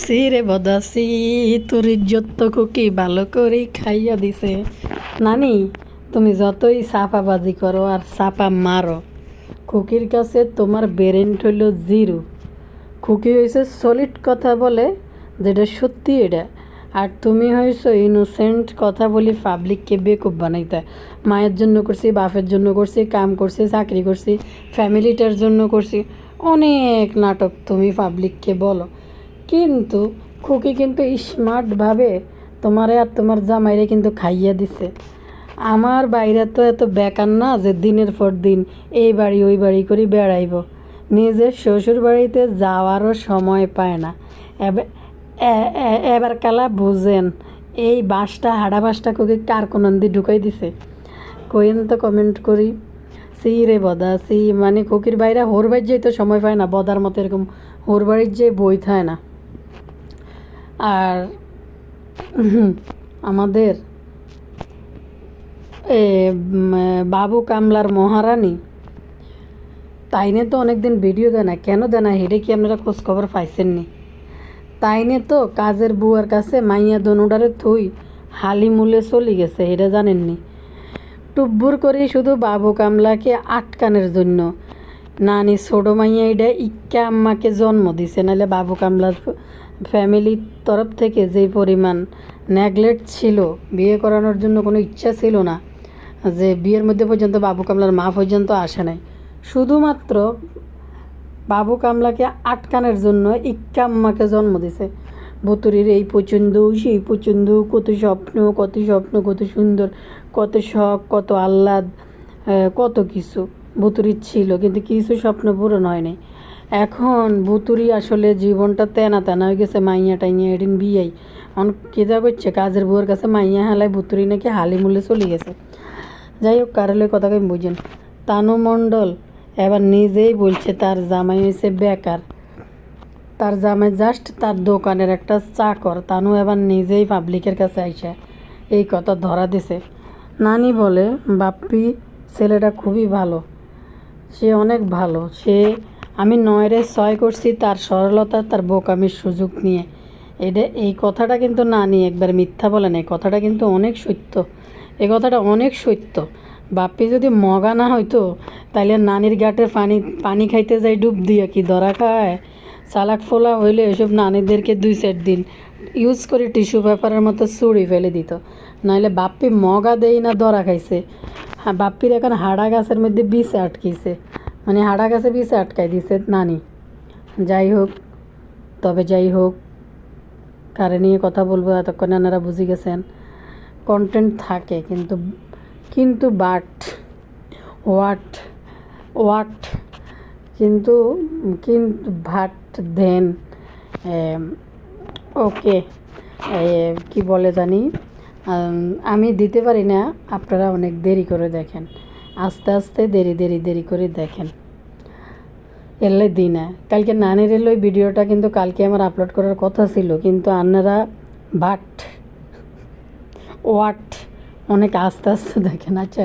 C রে বদাসি, তোর ইজ্জত তো খুকি ভালো করেই খাইয়া দিছে। নানি, তুমি যতই চাপাবাজি করো আর চাপা মারো, খুকির কাছে তোমার ব্রেন্ট হইল জিরো। খুকি হয়েছে সলিড কথা বলে, যেটা সত্যি এটা। আর তুমি হয়েছো ইনোসেন্ট কথা বলি পাবলিককে বেকুব বানাইতে। মায়ের জন্য করছি, বাপের জন্য করছি, কাম করছি, চাকরি করছি, ফ্যামিলিটার জন্য করছি, অনেক নাটক তুমি পাবলিককে বলো। কিন্তু খুকি কিন্তু স্মার্টভাবে তোমারে আর তোমার জামাইরে কিন্তু খাইয়া দিছে। আমার বাইরে তো এত বেকার না যে দিনের পর দিন এই বাড়ি ওই বাড়ি করে বেড়াইব, নিজের শ্বশুর বাড়িতে যাওয়ারও সময় পায় না। এবার কালা বুঝেন এই বাসটা হাড়া বাসটা খুকি কার কোনন্দি ঢুকাই দিছে, কইন তো কমেন্ট করি। সি রে বদা সি, মানে খুকির বাইরে হোর বাড়ির যেই তো সময় পায় না, বদার মতো এরকম হোর বাড়ির যে বই থায় না। আর আমাদের বাবু কামলার মহারানী তাইনে তো অনেকদিন ভিডিও দেয় না, কেন দেয় না হেডে কি আপনারা খোঁজখবর পাইছেননি? তাইনে তো কাজের বুয়ার কাছে মাইয়া দনুডারে থুই হালিমুলে চলে গেছে, এটা জানেননি? টুব্বুর করে শুধু বাবু কামলাকে আটকানোর জন্য নানি ছোটো মাইয়া এটা ইক্কা আম্মাকে জন্ম দিছে, নাহলে বাবু কামলার ফ্যামিলির তরফ থেকে যে পরিমাণ নেগলেক্ট ছিল, বিয়ে করানোর জন্য কোনো ইচ্ছা ছিল না, যে বিয়ের মধ্যে পর্যন্ত বাবু কামলার মা পর্যন্ত আসে নাই, শুধুমাত্র বাবু কামলাকে আটকানোর জন্য ইক্কা আম্মাকে জন্ম দিছে। ভুতুরির এই পছন্দ সেই পছন্দ, কত স্বপ্ন কত স্বপ্ন, কত সুন্দর, কত শখ, কত আহ্লাদ, কত কিছু ভুতুরির ছিল, কিন্তু কিছু স্বপ্ন পূরণ হয়নি। এখন ভুতুরি আসলে জীবনটা তেনা তেনা হয়ে গেছে। মাইয়া টাইয়া এদিন বিয়াই অনেক কেজা করছে, কাজের বউয়ের কাছে মাইয়া হালায় ভুতুরি নাকি হালিমুলে চলে গেছে। যাই হোক, কারলে কথাকে বুঝেন। তানু মণ্ডল এবার নিজেই বলছে তার জামাই হয়েছে বেকার, তার জামাই জাস্ট তার দোকানের একটা চাকর। তানু এবার নিজেই পাবলিকের কাছে আইসা এই কথা ধরা দিছে। নানি বলে বাপ্পি ছেলেটা খুবই ভালো, সে অনেক ভালো, সে আমি 9-6 করছি তার সরলতা, তার বোকামির সুযোগ নিয়ে। এই কথাটা কিন্তু নানি একবার মিথ্যা বলে না, এই কথাটা কিন্তু অনেক সত্য, এই কথাটা অনেক সত্য। বাপ্পি যদি মগা না হইতো তাইলে নানির ঘাটে পানি পানি খাইতে যাই ডুব দিয়ে কি ধরা খায়? চালাক ফোলা হইলে এসব নানিদেরকে 2-4 দিন ইউজ করে টিস্যু পেপারের মতো চুড়ি ফেলে দিত, নাহলে বাপ্পি মগা দেই না ধরা খাইছে। হ্যাঁ, বাপ্পির এখন হাড়া গাছের মধ্যে বিষে আটকিছে, মানে হাড়া গাছে বিষে আটকাই দিছে নানি। যাই হোক, যাই হোক, কারে নিয়ে কথা বলবো এতক্ষণে আপনারা বুঝে গেছেন। কন্টেন্ট থাকে কিন্তু কিন্তু বাট হোয়াট হোয়াট কিন্তু কিন্তু ভাট দেন ওকে, কি বলে জানি, আমি দিতে পারি না, আপনারা অনেক দেরি করে দেখেন, আস্তে আস্তে দেরি করে দেখেন, এলে দিই না। কালকে নানির এলো ওই ভিডিওটা, কিন্তু কালকে আমার আপলোড করার কথা ছিল, কিন্তু আপনারা বাট ওয়াট অনেক আস্তে আস্তে দেখেন। আচ্ছা,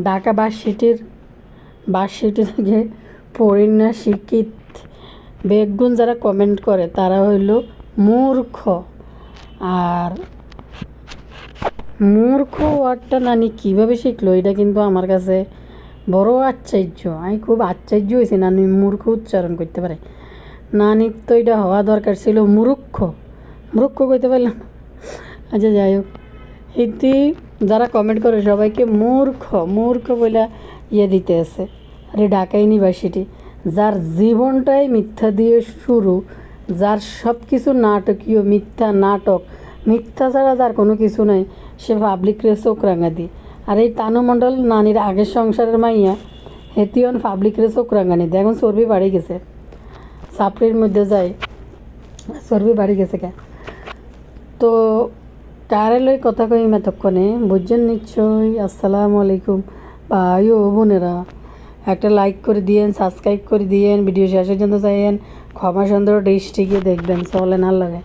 ঢাকা ভার্সিটি থেকে পড়ি না শিক্ষিত বেগুন যারা কমেন্ট করে তারা হইল মূর্খ। আর মূর্খ ওয়ার্ডটা নানি কীভাবে শিখলো এটা কিন্তু আমার কাছে বড় আশ্চর্য। আমি খুব আশ্চর্য হয়েছি নানি মূর্খ উচ্চারণ করতে পারে। নানির তো এটা হওয়া দরকার ছিল মূর্খ, মূর্খ কইতে পারলাম। আচ্ছা, যাই হোক, এটি যারা কমেন্ট করে সবাইকে মূর্খ মূর্খ বলে দিতে আছে। আরে ঢাকা ইউনিভার্সিটি, যার জীবনটাই মিথ্যা দিয়ে শুরু, যার সব কিছু নাটকীয় মিথ্যা নাটক, মিথ্যা ছাড়া যার কোনো কিছু নাই, সে পাবলিকরে চোখ রাঙা দি। আর এই তানু মণ্ডল নানির আগের সংসারের মাইয়া, হেতিয়ন পাবলিকরে চোখ রাঙানি দি। এখন চর্বি বাড়ি গেছে, চাপড়ির মধ্যে যায় চর্বি বাড়ি গেছে কে। তো কারেলই কথা কই এতক্ষণে বুঝছেন নিশ্চয়ই। আসসালামু আলাইকুম ভাই ও বোনেরা, একটা লাইক করে দিয়েন, সাবস্ক্রাইব করে দিয়েন, ভিডিও শেষ পর্যন্ত চাইয়েন, ক্ষমা সুন্দর দৃষ্টিকে দেখবেন, চলে না লাগে।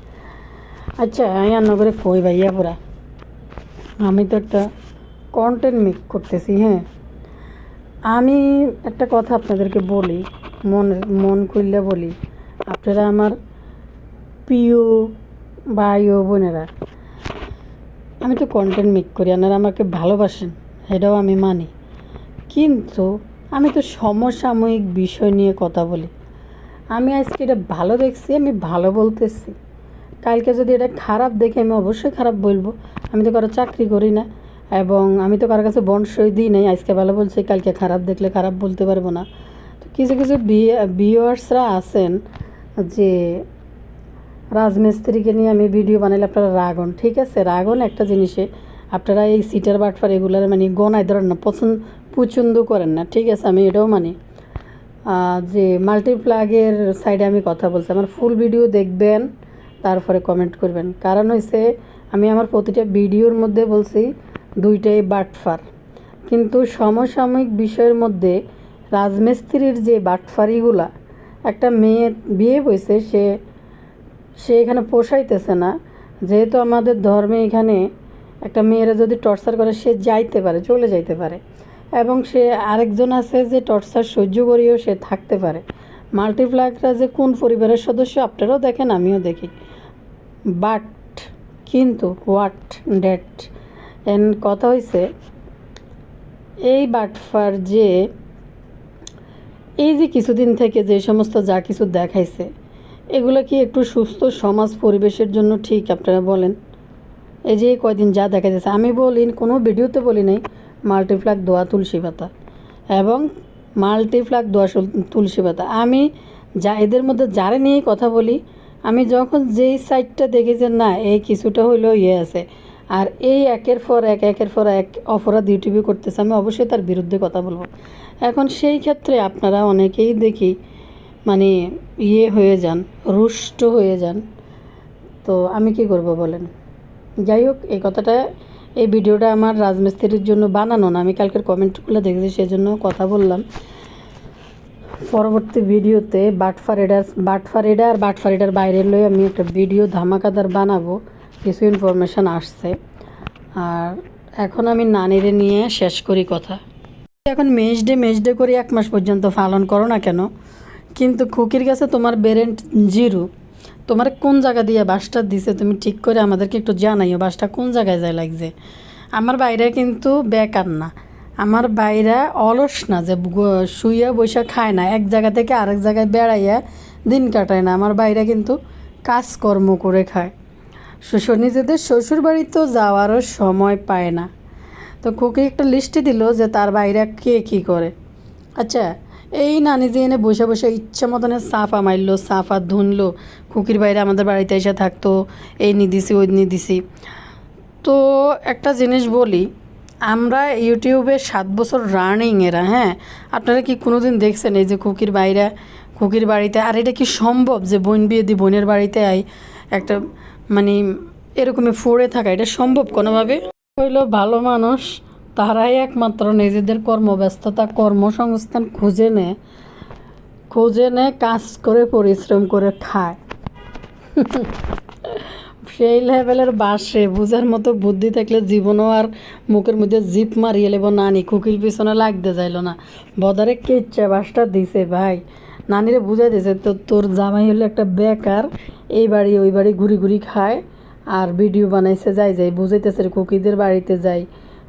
আচ্ছা, আমি রান্না করে কই ভাইয়া পুরা, আমি তো একটা কন্টেন্ট মেক করতেছি। হ্যাঁ, আমি একটা কথা আপনাদেরকে বলি, মন খুললে বলি, আপনারা আমার প্রিয় ভাই ও বোনেরা, আমি তো কন্টেন্ট মেক করি, আপনারা আমাকে ভালোবাসেন, এটাও আমি মানি, কিন্তু আমি তো সমসাময়িক বিষয় নিয়ে কথা বলি। আমি আজকে এটা ভালো দেখছি, আমি ভালো বলতেছি। কালকে যদি এটা খারাপ দেখে আমি অবশ্যই খারাপ বলবো। আমি তো কারো চাকরি করি না, এবং আমি তো কারো কাছে বন্ডসই দিই নাই। আজকে ভালো বলছি, কালকে খারাপ দেখলে খারাপ বলতে পারবো না। তো কিছু কিছু ভিউয়ার্সরা আছেন যে রাজমিস্ত্রিকে নিয়ে আমি ভিডিও বানাইলে আপনারা রাগন। ঠিক আছে, রাগন একটা জিনিসে, আপনারা এই সিটার বাটফার এগুলার মানে গনায় ধরেন না, পছন্দ করেন না। ঠিক আছে, আমি এটাও মানি। যে মাল্টিপ্লাগের সাইডে আমি কথা বলছি, আমার ফুল ভিডিও দেখবেন, তারপরে কমেন্ট করবেন। কারণ হয়েছে, আমি আমার প্রতিটা ভিডিওর মধ্যে বলছি দুইটাই বাটফার, কিন্তু সমসাময়িক বিষয়ের মধ্যে রাজমিস্ত্রির যে বাটফারিগুলা, একটা মেয়ে বিয়ে হয়েছে, সে এখানে পোষাইতেছে না। যেহেতু আমাদের ধর্মে এখানে একটা মেয়েরা যদি টর্চার করে, সে যাইতে পারে, চলে যাইতে পারে, এবং সে আরেকজন আছে যে টর্চার সহ্য করিও সে থাকতে পারে। মাল্টিপ্লাগরা যে কোন পরিবারের সদস্য আপনারাও দেখেন, আমিও দেখি। বাট কিন্তু হোয়াট ড্যাট এন্ড কথা হয়েছে, এই বাটফার যে এই যে কিছুদিন থেকে যে সমস্ত যা কিছু দেখাইছে, এগুলো কি একটু সুস্থ সমাজ পরিবেশের জন্য ঠিক? আপনারা বলেন। এই যে কয়দিন যা দেখা যাচ্ছে, আমি বলি, কোনো ভিডিওতে বলি নাই মাল্টিপ্লাগ দোয়া তুলসী পাতা এবং মাল্টিপ্লাগ দোয়া তুলসী পাতা। আমি যা এদের মধ্যে যারা নিয়ে কথা বলি, আমি যখন যেই সাইডটা দেখি যে না এই কিছুটা হইলেও আছে, আর এই একের পর এক অপরাধ ইউটিউবে করতেছে, আমি অবশ্যই তার বিরুদ্ধে কথা বলবো। এখন সেই ক্ষেত্রে আপনারা অনেকেই দেখি মানে হয়ে যান, রুষ্ট হয়ে যান। তো আমি কি করব বলেন? যাই হোক, এই কথাটা, এই ভিডিওটা আমার রাজমিস্ত্রির জন্য বানানো না, আমি কালকের কমেন্টগুলো দেখেছি সেজন্য কথা বললাম। পরবর্তী ভিডিওতে বাটফারেডার বাইরের লয়ে আমি একটা ভিডিও ধামাকাদার বানাবো, কিছু ইনফরমেশান আসছে। আর এখন আমি নানিরে নিয়ে শেষ করি কথা। এখন মেজডে করি 1 মাস পর্যন্ত পালন করো না কেন, কিন্তু খুকির কাছে তোমার ব্রেন্ট জিরো। তোমার কোন জায়গা দিয়ে বাসটা দিছে তুমি ঠিক করে আমাদেরকে একটু জানাইও, বাসটা কোন জায়গায় যায় লাগছে। আমার বাইরে কিন্তু বেকার না, আমার বাইরা অলস না যে শুইয়া বৈশা খায় না, এক জায়গা থেকে আরেক জায়গায় বেড়াইয়া দিন কাটায় না। আমার বাইরে কিন্তু কাজকর্ম করে খায়। নিজেদের শ্বশুর বাড়িতেও যাওয়ারও সময় পায় না। তো খুকি একটা লিস্টে দিল যে তার বাইরে কে কী করে। আচ্ছা, এই নানি যে এনে বসে বসে ইচ্ছা মতনের সাফা মারলো, সাফা ধুনলো, খুকির বাইরে আমাদের বাড়িতে এসে থাকতো, এই নি দিছি ওই নি দিছি। তো একটা জিনিস বলি, আমরা ইউটিউবে 7 বছর রানিং এরা, হ্যাঁ, আপনারা কি কোনো দিন দেখছেন এই যে খুকির বাড়িতে? আর এটা কি সম্ভব যে বোন বিয়ে দি বোনের বাড়িতে আই একটা মানে এরকমই ফোড়ে থাকা? এটা সম্ভব কোনোভাবে? হইল ভালো মানুষ তারাই একমাত্র নিজেদের কর্মব্যস্ততা, কর্মসংস্থান খুঁজে নেয়, কাজ করে পরিশ্রম করে খায়। সেই লেভেলের বাসে বুঝার মতো বুদ্ধি থাকলে জীবনও আর মুখের মধ্যে জিপ মারিয়ে লেব নানি খুকির পিছনে লাগতে যাইল না। বদারে কে ইচ্ছা বাসটা দিছে ভাই, নানিরে বুঝাই দিছে তো তোর জামাই হলে একটা বেকার, এই বাড়ি ওই বাড়ি ঘুরি খায় আর ভিডিও বানাইছে, যাই বুঝাইতেছে খুকিদের বাড়িতে যাই,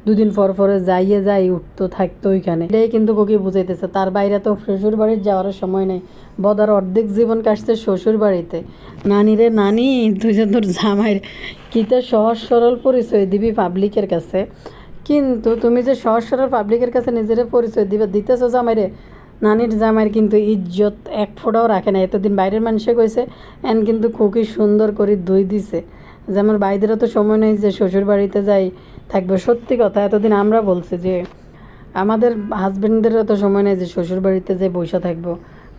2 দিন পরে যাই উঠতো থাকতো ওইখানে। এটাই কিন্তু খুকি বুঝাইতেছে, তার বাইরে তো শ্বশুর বাড়ির যাওয়ার সময় নেই। বদার অর্ধেক জীবন কাটছে শ্বশুর বাড়িতে। নানিরে নানি তুই যে তোর জামাইয়ের কিতে সহজ সরল পরিচয় দিবি পাবলিকের কাছে, কিন্তু তুমি যে সহজ সরল পাবলিকের কাছে নিজের পরিচয় দিতেছো জামাইরে, নানির জামাইয়ের কিন্তু ইজ্জত এক ফোঁটাও রাখে না। এতদিন বাইরের মানুষে কইছে এন কিন্তু খুবই সুন্দর করে দই দিছে, যে আমার ভাইদেরও তো সময় নেই যে শ্বশুর বাড়িতে যাই থাকবে। সত্যি কথা, এতদিন আমরা বলছি যে আমাদের হাজব্যান্ডদেরও তো সময় নেই যে শ্বশুর বাড়িতে যে বসে থাকবো,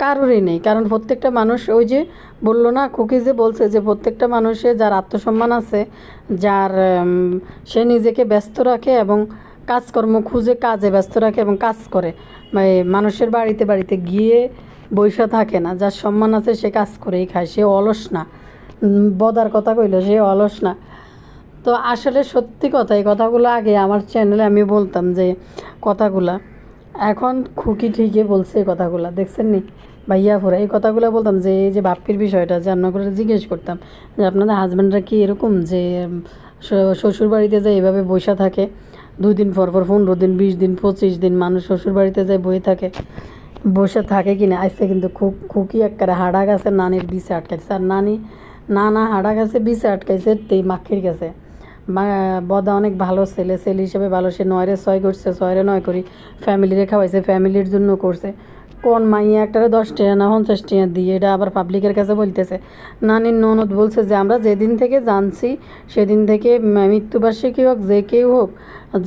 কারোরই নেই। কারণ প্রত্যেকটা মানুষ, ওই যে বললো না খুকি যে বলছে যে প্রত্যেকটা মানুষের যার আত্মসম্মান আছে, যার সে নিজেকে ব্যস্ত রাখে এবং কাজকর্ম খুঁজে কাজে ব্যস্ত রাখে এবং কাজ করে, মানুষের বাড়িতে গিয়ে বৈশা থাকে না। যার সম্মান আছে সে কাজ করেই খায়, সে অলস না। বদার কথা কইল সে অলস না। তো আসলে সত্যি কথা, এই কথাগুলো আগে আমার চ্যানেলে আমি বলতাম যে কথাগুলা, এখন খুকি ঠিকই বলছে এই কথাগুলা, দেখছেন নি বা ইয়াফুরা এই কথাগুলো বলতাম যে এই যে বাপ্পির বিষয়টা যে রান্না করে জিজ্ঞেস করতাম যে আপনাদের হাজব্যান্ডরা কি এরকম যে শ্বশুর বাড়িতে যায় এভাবে বসে থাকে 2 দিন পর পর 15 দিন 20 দিন 25 দিন মানুষ শ্বশুর বাড়িতে যায় বয়ে থাকে বসে থাকে কিনা। আজকে কিন্তু খুকি একবারে হাড়া গাছে নানির বিছে আটকাইছে আর নানি না হাড়া গাছে বিছে আটকাইছে তেই মাখির কাছে বদা অনেক ভালো ছেলে হিসেবে ভালো, সে 9-রে 6 করছে 6-রে 9 করি ফ্যামিলিরে খাওয়াইছে ফ্যামিলির জন্য করছে। কোন মাইয়া একটারে 10 টাকা না 50 টাকা দিয়ে এটা আবার পাবলিকের কাছে বলতেছে। নানির ননদ বলছে যে আমরা যেদিন থেকে জানছি সেদিন থেকে মৃত্যুবার্ষিকী হোক যে কেউ হোক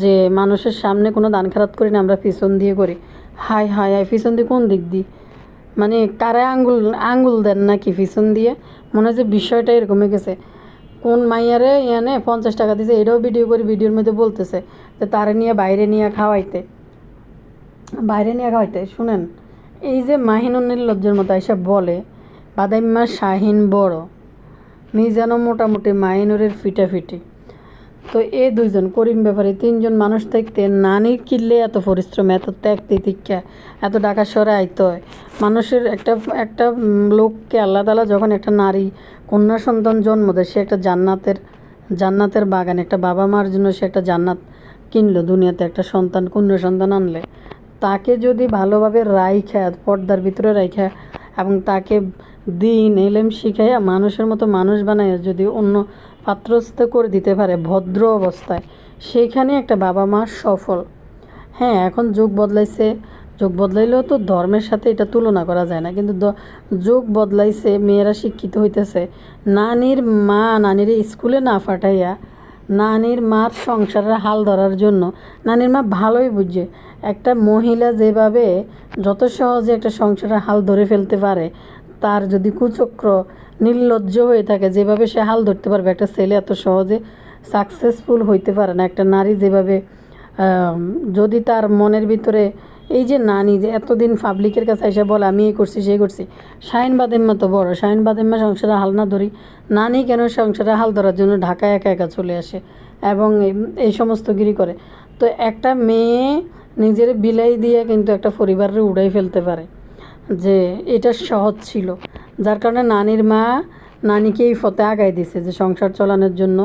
যে মানুষের সামনে কোনো দান খারাপ করি না, আমরা পিছন দিয়ে করি। হাই হাই হাই পিছন দিয়ে কোন দিক দিয়ে মানে কারে আঙ্গুল দেন নাকি পিছন দিয়ে? মনে হয় যে বিষয়টা এরকম হয়ে গেছে। কোন মাইয়ারে ইয়ানে 50 টাকা দিছে এটাও ভিডিও করে ভিডিওর মধ্যে বলতেছে যে তারে নিয়ে বাইরে নিয়ে খাওয়াইতে শুনেন এই যে মাহিনুর নির্লজ্জের মতো এসব বলে বাদাইম্মা শাহিন বড় মিজানও মোটামুটি মাহিনুরের ফিটাফিটি। তো এই 2জন করিম ব্যাপারে 3জন মানুষ থাকতে নানির কিনলে এত পরিশ্রম এত ত্যাগ তিতিক্ষা এত ডাকা সরে আইতে হয়। মানুষের একটা লোককে আল্লাহ তাআলা যখন একটা নারী কন্যা সন্তান জন্ম দেয় সে একটা জান্নাতের বাগান, একটা বাবা মার জন্য সে একটা জান্নাত কিনলো দুনিয়াতে একটা কন্যা সন্তান আনলে তাকে যদি ভালোভাবে রাইখা পর্দার ভিতরে রাইখা এবং তাকে দিন এলেম শিখাইয়া মানুষের মতো মানুষ বানাইয়া যদি অন্য পাত্রস্থ করে দিতে পারে ভদ্র অবস্থায়, সেখানে একটা বাবা মা সফল। হ্যাঁ এখন যুগ বদলাইলেও তো ধর্মের সাথে এটা তুলনা করা যায় না, কিন্তু যুগ বদলাইছে, মেয়েরা শিক্ষিত হইতেছে। নানির স্কুলে না পাঠাইয়া নানির মার সংসারের হাল ধরার জন্য নানির মা ভালোই বুঝছে একটা মহিলা যেভাবে যত সহজে একটা সংসারের হাল ধরে ফেলতে পারে, তার যদি কুচক্র নির্লজ্জ হয়ে থাকে যেভাবে সে হাল ধরতে পারবে, একটা ছেলে এত সহজে সাকসেসফুল হইতে পারে না। একটা নারী যেভাবে যদি তার মনের ভিতরে এই যে নানি যে এতদিন পাবলিকের কাছে এসে বলে আমি এই করছি সেই করছি, শাহিন বাদেম্মা তো বড়, শাহিন বাদেম্মা সংসারে হাল না ধরি, নানি কেন সংসারে হাল ধরার জন্য ঢাকায় একা একা চলে আসে এবং এই সমস্ত গিরি করে। তো একটা মেয়ে নিজের বিলাই দিয়ে কিন্তু একটা পরিবারের উড়াই ফেলতে পারে, যে এটা সহজ ছিল, যার কারণে নানির মা নানিকে এই পথে আগায় দিছে যে সংসার চালানোর জন্য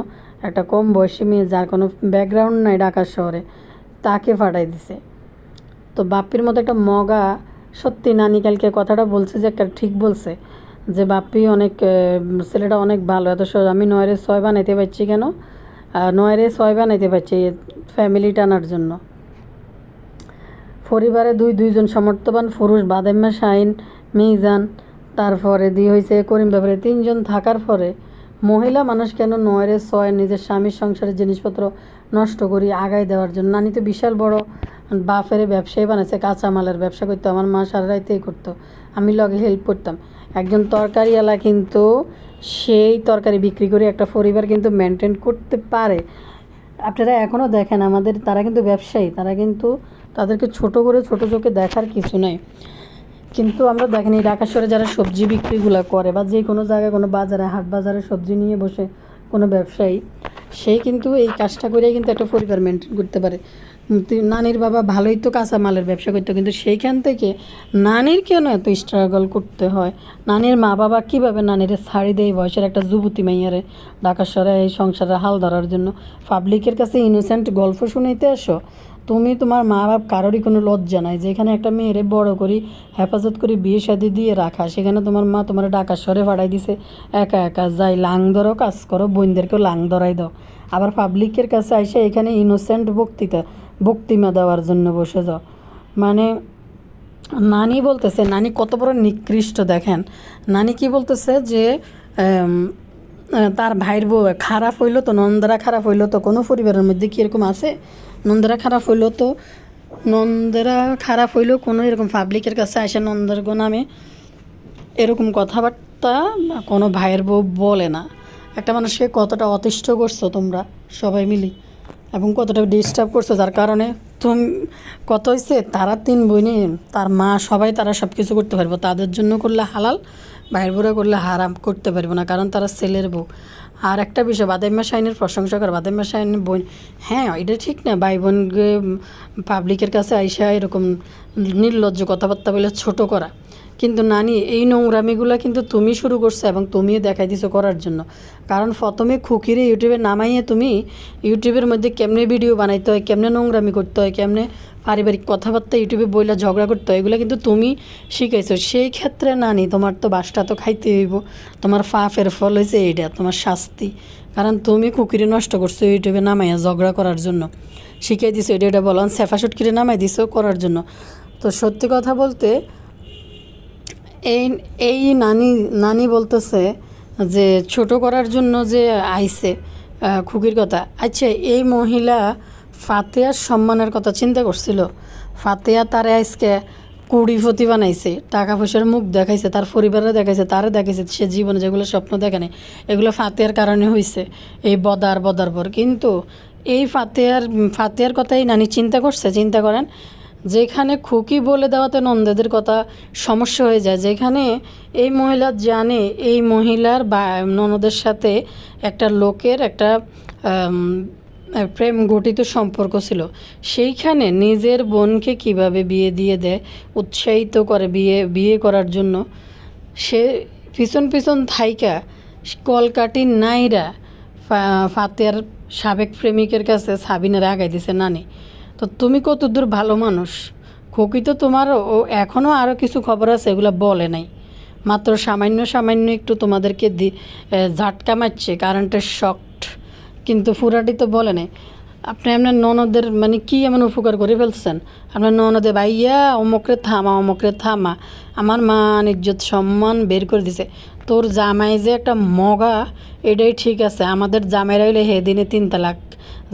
একটা কম বয়সী মেয়ে যার কোনো ব্যাকগ্রাউন্ড নাই ঢাকা শহরে তাকে পাঠাই দিছে। তো বাপ্পির মতো একটা মগা সত্যি নানি কালকে কথাটা বলছে যে একটা ঠিক বলছে যে বাপ্পি অনেক ছেলেটা অনেক ভালো, এত আমি 9-রে 6 বানাইতে পারছি কেন 9-রে 6 বানাইতে পারছি ফ্যামিলি টানার জন্য। পরিবারে দুইজন সমর্থবান পুরুষ বাদেম্মা শাহিন মিজান তারপরে দিয়ে হয়েছে করিম ব্যাপারে 3জন থাকার পরে মহিলা মানুষ কেন 9-রে 6 নিজের স্বামীর সংসারের জিনিসপত্র নষ্ট করি আগায় দেওয়ার জন্য। নানি তো বিশাল বড় বাফের ব্যবসায়ী বানাইছে, কাঁচামালের ব্যবসা করতো, আমার মা সারা রাইতেই করতো, আমি লগে হেল্প করতাম। একজন তরকারিওয়ালা কিন্তু সেই তরকারি বিক্রি করে একটা পরিবার কিন্তু মেনটেন করতে পারে। আপনারা এখনও দেখেন আমাদের তারা কিন্তু ব্যবসায়ী, তারা কিন্তু তাদেরকে ছোট করে ছোট চোখে দেখার কিছু নাই। কিন্তু আমরা দেখেন এই ঢাকা শহরে যারা সবজি বিক্রিগুলো করে বা যে কোনো জায়গায় কোনো বাজারে হাট বাজারে সবজি নিয়ে বসে কোনো ব্যবসায়ী, সেই কিন্তু এই কাজটা করেই কিন্তু একটা পরিবার মেনটেন করতে পারে। নানির বাবা ভালোই তো কাঁচামালের ব্যবসা করতো, কিন্তু সেইখান থেকে নানির কেন এত স্ট্রাগল করতে হয়? নানির মা বাবা কীভাবে নানিরে ছাড়ি দেয় বয়সের একটা যুবতী মাইয়ারে ঢাকা শহরে এই সংসারে হাল ধরার জন্য? পাবলিকের কাছে ইনোসেন্ট গল্প শুনাইতে আসো তুমি? তোমার মা বাপ কারোরই কোনো লজ্জা নাই, যেখানে একটা মেয়েরে বড় করি হেফাজত করে বিয়ে শাদি দিয়ে রাখা, সেখানে তোমার মা তোমার ঢাকা শহরে পাঠাই দিছে একা একা যাই লাং ধরো কাজ করো, বোনদেরকেও লাং ধরাই দাও, আবার পাবলিকের কাছে এসে এখানে ইনোসেন্ট বক্তৃতা দেওয়ার জন্য বসে যাও। মানে নানি বলতেছে, নানি কত বড় নিকৃষ্ট দেখেন। নানি কি বলতেছে যে তার ভাইয়ের বউ খারাপ হইলো তো, নন্দারা খারাপ হইলো তো, কোনো পরিবারের মধ্যে কি এরকম আছে? নন্দারা খারাপ হইলো কোনো এরকম পাবলিকের কাছে আসে নন্দার নামে এরকম কথাবার্তা কোনো ভাইয়ের বউ বলে না। একটা মানুষকে কতটা অতিষ্ঠ করছো তোমরা সবাই মিলি এবং কতটা ডিস্টার্ব করছো, যার কারণে তুমি কত হয়েছে তারা 3 বোনে তার মা সবাই তারা সব কিছু করতে পারবো, তাদের জন্য করলে হালাল, ভাইয়ের বউরা করলে হারাম করতে পারবো না, কারণ তারা ছেলের বউ। আর একটা বিষয় বাদাইম্মা শাহিনের প্রশংসা করে, বাদাইম্মা শাহিনের বোন, হ্যাঁ এটা ঠিক না ভাই বোনকে পাবলিকের কাছে আইসা এরকম নির্লজ্জ কথাবার্তা বলে ছোট করা, কিন্তু নানি এই নোংরামিগুলো কিন্তু তুমি শুরু করছো এবং তুমিও দেখাই দিছো করার জন্য। কারণ প্রথমে খুকিরে ইউটিউবে নামাইয়ে তুমি ইউটিউবের মধ্যে কেমনে ভিডিও বানাইতে হয়, কেমনে নোংরামি করতে হয়, কেমনে পারিবারিক কথাবার্তা ইউটিউবে বইলা ঝগড়া করতে হয়, এগুলো কিন্তু তুমি শিখাইছো। সেই ক্ষেত্রে নানি তোমার তো বাসটা তো খাইতে হইব, তোমার পাপের ফল হয়েছে এইটা, তোমার শাস্তি। কারণ তুমি খুকিরে নষ্ট করছো ইউটিউবে নামাইয়া ঝগড়া করার জন্য, শিখাই দিছো এটা বলো, সেফা সুটকিরে নামাই দিছো করার জন্য। তো সত্যি কথা বলতে এই এই নানি নানি বলতেছে যে ছোট করার জন্য যে আইছে খুকির কথা। আচ্ছা, এই মহিলা ফাতেহার সম্মানের কথা চিন্তা করছিল? ফাতেহা তারে আজকে কুড়িপতি বানাইছে, টাকা পয়সার মুখ দেখাইছে, তার পরিবারে দেখাইছে, তারে দেখাইছে, সে জীবনে যেগুলো স্বপ্ন দেখে নাই এগুলো ফাতেহার কারণে হয়েছে, এই বদার পর। কিন্তু এই ফাতেহার কথাই নানি চিন্তা করছে? চিন্তা করেন, যেখানে খুকি বলে দেওয়াতে নন্দেদের কথা সমস্যা হয়ে যায়, যেখানে এই মহিলা জানে এই মহিলার বা ননদের সাথে একটা লোকের একটা প্রেম গঠিত সম্পর্ক ছিল, সেইখানে নিজের বোনকে কিভাবে বিয়ে দিয়ে দেয়, উৎসাহিত করে বিয়ে করার জন্য। সে পিছন থাইকা কলকাটি নাইরা ফাতেহার সাবেক প্রেমিকের কাছে সাবিনার আগাই দিছে নানি। তো তুমি কতদূর ভালো মানুষ? খুকি তো তোমার ও এখনও আরও কিছু খবর আছে এগুলো বলে নাই, মাত্র সামান্য একটু তোমাদেরকে ঝাটকা মারছে, কারেন্টের শকড, কিন্তু পুরাটি তো বলে নাই। আপনি আপনার ননদের মানে কি এমন উপকার করে ফেলছেন? আপনার ননদে ভাইয়া অমুকরে থামা, আমার মান ইজ্জত সম্মান বের করে দিছে। তোর জামাই যে একটা মগা, এটাই ঠিক আছে। আমাদের জামাইরা হইলে হে দিনে 3 তালাক,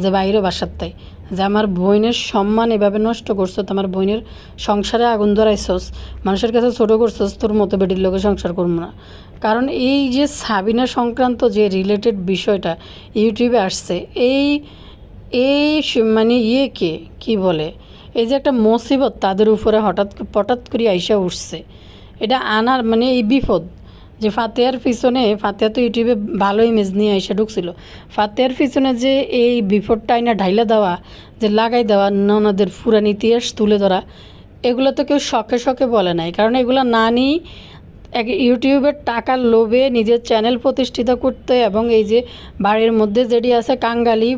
যে বাইরে বাসার তাই, যে আমার বোনের সম্মান এভাবে নষ্ট করছো, আমার বোনের সংসারে আগুন ধরাইছস, মানুষের কাছে ছোটো করছস, তোর মতো বেটির লোকে সংসার করবো না। কারণ এই যে সাবিনা সংক্রান্ত যে রিলেটেড বিষয়টা ইউটিউবে আসছে, এই এই মানে ইয়েকে কি বলে, এই যে একটা মুসিবত তাদের উপরে হঠাৎ করে আইসা উঠছে, এটা আনার মানে এই বিপদ। যে ফাতেহার পিছনে, ফাতেহা তো ইউটিউবে ভালো ইমেজ নিয়ে এসে ঢুকছিল, ফাতেহার পিছনে যে এই বিপদটা আইনা ঢাইলা দেওয়া, যে লাগাই দেওয়া, ননদের পুরান ইতিহাস তুলে ধরা, এগুলো তো কেউ শখে বলে নাই। কারণ এগুলো নানি এক ইউটিউবের টাকার লোভে নিজের চ্যানেল প্রতিষ্ঠিত করতে, এবং এই যে বাড়ির মধ্যে যেটি আছে কাঙ্গালি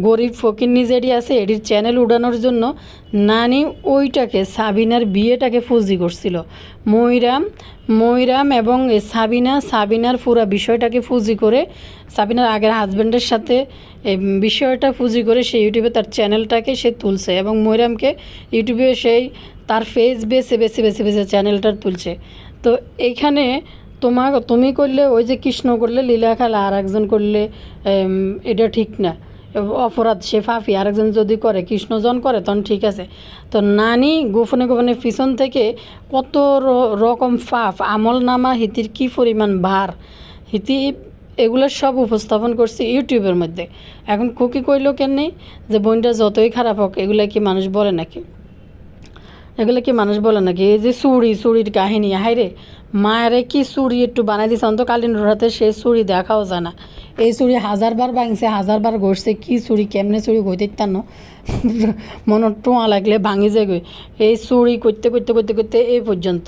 গরিব ফকিন্নি যেটি আছে এটির চ্যানেল উড়ানোর জন্য নানি ওইটাকে সাবিনার বিয়েটাকে ফুজি করছিল। ময়রাম এবং সাবিনার পুরো বিষয়টাকে ফুজি করে, সাবিনার আগের হাজব্যান্ডের সাথে এই বিষয়টা ফুজি করে সে ইউটিউবে তার চ্যানেলটাকে সে তুলছে, এবং ময়রামকে ইউটিউবে সেই তার ফেস বেছে চ্যানেলটা তুলছে। তো এইখানে তুমি করলে, ওই যে কৃষ্ণ করলে লীলা খেলা, আর একজন করলে এটা ঠিক না, অপরাধ, সে ফাফি। আরেকজন যদি করে, কৃষ্ণজন করে, তখন ঠিক আছে। তো নানি গোপনে পিছন থেকে কত রকম ফাফ আমল নামা, হিতির কি পরিমাণ ভার, হিতি এগুলো সব উপস্থাপন করছে ইউটিউবের মধ্যে। এখন খুকি কইল কেন যে বোনটা যতই খারাপ হোক, এগুলো কি মানুষ বলে নাকি? এই যে চুড়ির কাহিনী, হাইরে মায়েরে কি চুড়ি একটু বানাই দিছে, অন্তকালীন রাতে সেই চুড়ি দেখাও যায় না। এই চুড়ি 1000বার ভাঙছে, 1000বার ঘষছে, কি চুড়ি কেমনে চুড়ি গইতে তানো মনের টোঁয়া লাগলে ভাঙি যায় গই। এই চুড়ি করতে এই পর্যন্ত।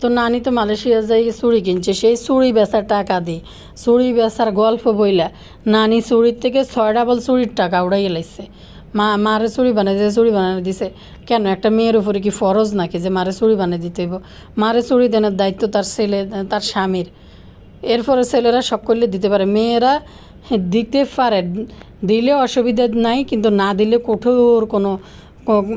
তো নানি তো মালয়েশিয়া যাই চুড়ি কিনছে, সেই চুড়ি বেচার টাকা দিই, চুড়ি বেচার গল্প বইলা নানি চুড়ির থেকে 6 ডাবল চুড়ির টাকা উড়াই লাইছে। মারে চুড়ি বানিয়ে দিছে। কেন একটা মেয়ের উপরে কি ফরজ নাকি যে মারে চুড়ি বানিয়ে দিতে হইব? মারে চুড়ি দেওয়ার দায়িত্ব তার স্বামীর। এরপরে ছেলেরা শখ করলে দিতে পারে, মেয়েরা দিতে পারে, দিলে অসুবিধা নাই, কিন্তু না দিলে কঠোর কোনো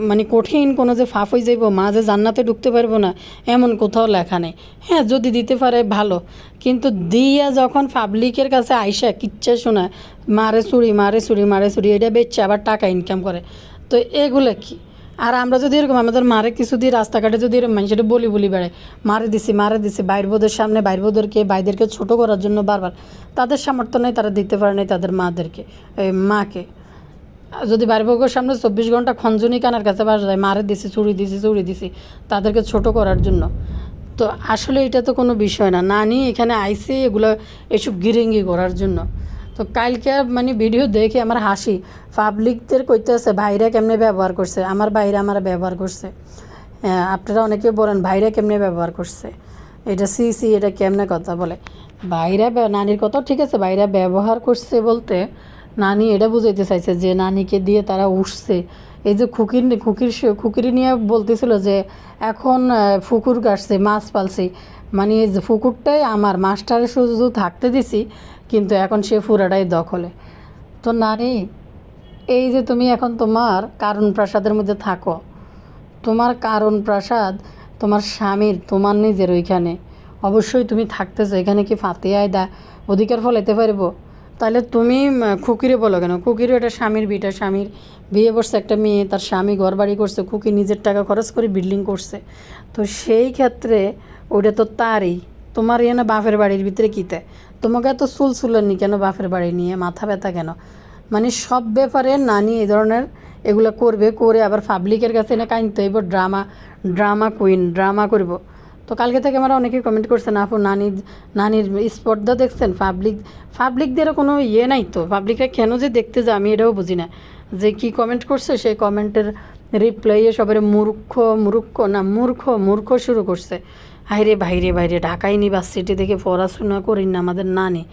মানে কঠিন কোনো যে ফাঁপ হয়ে যাইব, মা যে জান্নাতে ঢুকতে পারবো না, এমন কোথাও লেখা নেই। হ্যাঁ, যদি দিতে পারে ভালো, কিন্তু দিয়া যখন পাবলিকের কাছে আইসা কিচ্ছা শোনায় মারে চুরি, এটা বেচছে আবার টাকা ইনকাম করে, তো এগুলো কি? আর আমরা যদি এরকম আমাদের মারে কিছু দিয়ে রাস্তাঘাটে যদি এরকম মানুষের বলি বেড়ায়, মারে দিছি বাইরবোদের সামনে, ভাইদেরকে ছোটো করার জন্য বারবার, তাদের সামর্থ্য নেই, তারা দিতে পারে নাই তাদের মাকে। যদি বাড়িবউর সামনে 24 ঘন্টা খঞ্জনি কানার কাছে বাসা যায়, মারে দিছি চুড়ি দিছি তাদেরকে ছোট করার জন্য। তো আসলে এটা তো কোনো বিষয় না। নানি এখানে আইসে এগুলো এসব গিরিঙ্গি করার জন্য। তো কালকে মানে ভিডিও দেখে আমার হাসি, পাবলিকদের কইতে আছে ভাইরা কেমনে ব্যবহার করছে, আমার ভাইরা আমার ব্যবহার করছে। আপনারা অনেকে বলেন ভাইরা কেমনে ব্যবহার করছে, এটা সি সি, এটা কেমনে কথা বলে। ভাইরা নানির কথা ঠিক আছে, ভাইরা ব্যবহার করছে বলতে নানি এটা বুঝাইতে চাইছে যে নানিকে দিয়ে তারা উঠছে। এই যে খুকির নিয়ে বলতেছিল যে এখন পুকুর কাটছে, মাছ পালছি, মানে এই যে পুকুরটাই আমার, মাছটারে শুধু থাকতে দিছি, কিন্তু এখন সে পুরাটাই দখলে। তো নানি, এই যে তুমি এখন তোমার কারণ প্রাসাদের মধ্যে থাকো, তোমার কারণ প্রাসাদ তোমার স্বামীর, তোমার নিজের ওইখানে অবশ্যই তুমি থাকতেছো, এখানে কি ফাতে আয়দা অধিকার ফলাইতে পারবো? তাহলে তুমি খুকিরে বলো কেন? খুকিরও এটা স্বামীর বিটা, স্বামীর বিয়ে করছে একটা মেয়ে, তার স্বামী ঘর বাড়ি করছে, খুকি নিজের টাকা খরচ করে বিল্ডিং করছে। তো সেই ক্ষেত্রে ওটা তো তারই, তোমার না বাপের বাড়ির ভিতরে কীতে তোমাকে এত চুলচুলানি কেন? বাপের বাড়ি নিয়ে মাথা ব্যথা কেন? মানে সব ব্যাপারে নানি এই ধরনের এগুলো করবে, করে আবার পাবলিকের কাছে এনে কাইনতে হইব, ড্রামা কুইন, ড্রামা করব। তো কালকে থেকে আমরা অনেকেই কমেন্ট করছেন, আপু নানির স্পর্ধা দেখছেন, পাবলিকদের কোনো ইয়ে নাই তো, পাবলিকরা কেন যে দেখতে যায় আমি এটাও বুঝি না। যে কি কমেন্ট করছে সেই কমেন্টের রিপ্লাইয়ে সবাই মূর্খ শুরু করছে। বাইরে ঢাকা ইউনিভার্সিটি থেকে পড়াশোনা করি না আমাদের নানি,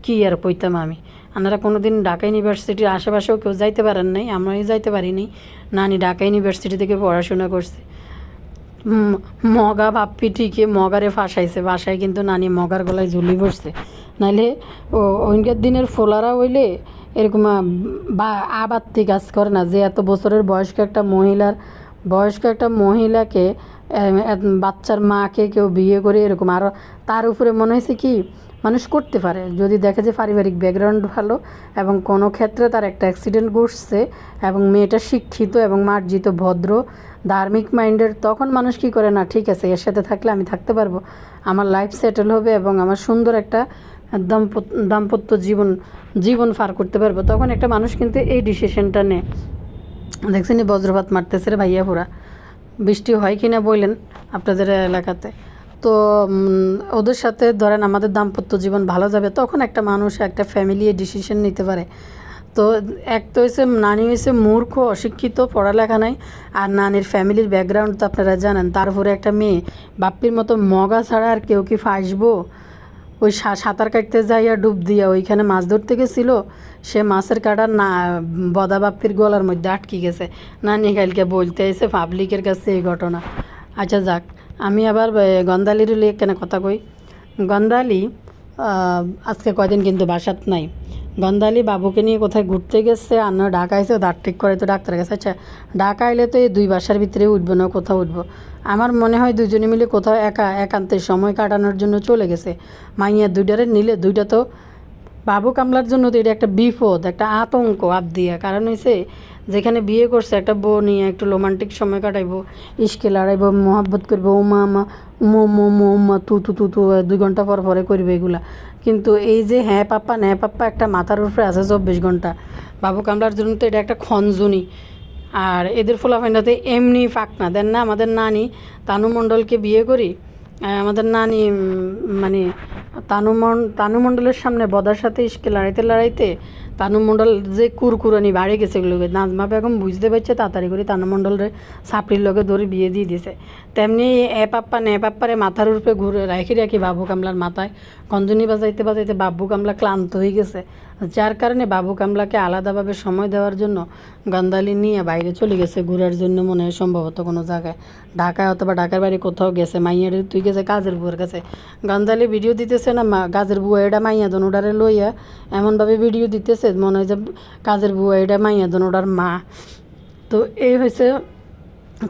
কি আর কইতাম আমি। আপনারা কোনো দিন ঢাকা ইউনিভার্সিটির আশেপাশেও কেউ যাইতে পারেন নাই, আমরাই যাইতে পারিনি। নানি ঢাকা ইউনিভার্সিটি থেকে পড়াশোনা করছে। মগা বাপ্পি ঠিকই মগারে ফাঁসাইছে, বাসায় কিন্তু নানি মগার গলায় ঝুলি পড়ছে। নাইলে ওইখানকার দিনের ফোলারা হইলে এরকম বা আবাত্তি কাজ করে না, যে এত বছরের বয়স্ক একটা মহিলাকে বাচ্চার মাকে কেউ বিয়ে করে এরকম আরও তার উপরে মনে হয়েছে কি মানুষ করতে পারে, যদি দেখে যে পারিবারিক ব্যাকগ্রাউন্ড ভালো এবং কোনো ক্ষেত্রে তার একটা অ্যাক্সিডেন্ট ঘটছে এবং মেয়েটা শিক্ষিত এবং মার্জিত, ভদ্র, ধার্মিক মাইন্ডের, তখন মানুষ কী করে না ঠিক আছে এর সাথে থাকলে আমি থাকতে পারবো, আমার লাইফ সেটেল হবে এবং আমার সুন্দর একটা দাম্পত্য জীবন পার করতে পারবো। তখন একটা মানুষ কিন্তু এই ডিসিশনটা নেয়। দেখছেন বজ্রপাত মারতেছে রে ভাইয়া পুরা, বৃষ্টি হয় কি না বললেন আপনাদের এলাকাতে। তো ওদের সাথে ধরেন আমাদের দাম্পত্য জীবন ভালো যাবে, তখন একটা মানুষ একটা ফ্যামিলি ডিসিশন নিতে পারে। তো এক তো হয়েছে নানি হয়েছে মূর্খ, অশিক্ষিত, পড়ালেখা নাই, আর নানির ফ্যামিলির ব্যাকগ্রাউন্ড তো আপনারা জানেন। তারপরে একটা মেয়ে বাপ্পির মতো মগা ছাড়া আর কেউ কি ফাঁসবো? ওই সাঁতার কাটতে যাইয়া ডুব দিয়া ওইখানে মাছ ধরতে গেছিল, সে মাছের কাটার না বদা বাপ্পির গলার মধ্যে আটকে গেছে। নানি কালকে বলতে এসে পাবলিকের কাছে এই ঘটনা। আচ্ছা যাক, আমি আবার গন্ধালির লিয়ে কেন কথা কই। গন্ধালি আজকে কয়দিন কিন্তু বাসাত নাই। গন্ধালি বাবুকে নিয়ে কোথায় ঘুরতে গেছে, আর না ঢাকা আইসে, দাঁত ঠিক করে তো ডাক্তারের কাছে। আচ্ছা ঢাকা আইলে তো এই দুই বাসার ভিতরে উঠবো না, কোথাও উঠবো? আমার মনে হয় দুজনে মিলে কোথাও একান্তের সময় কাটানোর জন্য চলে গেছে। মাইয়া দুইটারে নিলে দুইটা তো বাবু কামলার জন্য তো এটা একটা বিপদ, একটা আতঙ্ক দিয়া। কারণ হয়েছে যেখানে বিয়ে করছে একটা বউ নিয়ে একটু রোমান্টিক সময় কাটাইবো, ইশকে লড়াইবো, মহাব্বত করবো, উমা মা তু 2 ঘন্টা পরে করবে এগুলা। কিন্তু এই যে হ্যাঁ পাপ্পা একটা মাথার উপরে আছে 24 ঘন্টা, বাবু কামলার জন্য তো এটা একটা খঞ্জনি। আর এদের ফোলাফাইন্ডাতে এমনি ফাঁক না দেন না। আমাদের নানি তানু মণ্ডলকে বিয়ে করি, আমাদের নানি মানে তানু মণ্ডলের সামনে বদার সাথে ইশকে লড়াইতে তানু মণ্ডল যে কুরকুরানি বাড়ে গেছে, এগুলো নাজমা বেগম বুঝতে পারছে, তাড়াতাড়ি করে তানু মণ্ডলের সাপড়ির লগে ধরে বিয়ে দিয়ে দিছে। তেমনি পাপ্পারে মাথার উপরে ঘুরে রাখি বাবু কামলার মাথায় কঞ্জনি বাজাইতে বাবু কামলা ক্লান্ত হয়ে গেছে, যার কারণে বাবু কামলাকে আলাদাভাবে সময় দেওয়ার জন্য গন্ধালি নিয়ে বাইরে চলে গেছে ঘোরার জন্য, মনে হয় সম্ভবত কোনো জায়গায়, ঢাকায় অথবা ঢাকার বাইরে কোথাও গেছে। মাইয়ার তুই গেছে কাজের বুয়ার কাছে। গন্ধালি ভিডিও দিতেছে না কাজের বুয়া এটা মাইয়া দন ওটারে লইয়া এমনভাবে ভিডিও দিতেছে মনে হয় যে কাজের বুয়া এটা মাইয়া দন ওটার মা। তো এই হয়েছে